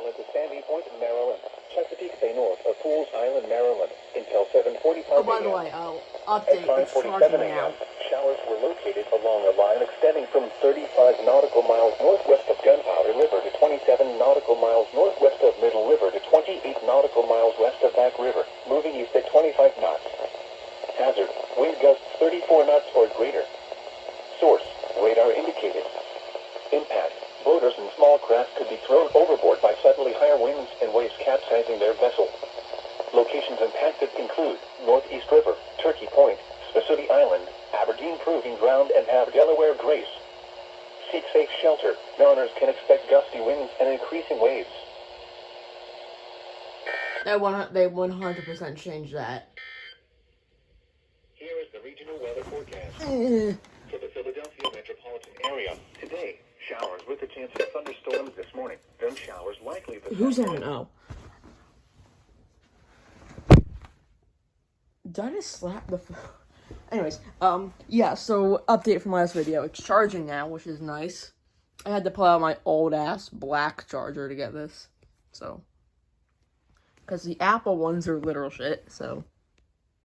Island to Sandy Point, Maryland. Chesapeake Bay North of Fools Island, Maryland. Until 7:45 Oh, by the a.m. way, update, At it's 5:47 charging a.m., now. showers were located along a line extending from 35 nautical miles northwest of Gunpowder River to 27 nautical miles northwest of Middle River to 28 nautical miles west of Back River, moving east at 25 knots. Hazard, wind gusts 34 knots or greater. Source, radar indicated. Impact, boaters and small craft could be thrown overboard by suddenly higher winds and waves capsizing their vessel. Locations impacted include Northeast River, Turkey Point, Spassuti Island, Aberdeen Proving Ground, and Delaware Grace. Seek safe shelter. Mariners can expect gusty winds and increasing waves. They 100% changed that. Here is the regional weather forecast. For the Philadelphia metropolitan area, today, showers with a chance of thunderstorms this morning. Then showers likely this Who's afternoon. on? Oh. Did I just slap the Anyways, yeah, so update from last video. It's charging now, which is nice. I had to pull out my old-ass black charger to get this. So. Because the Apple ones are literal shit, so.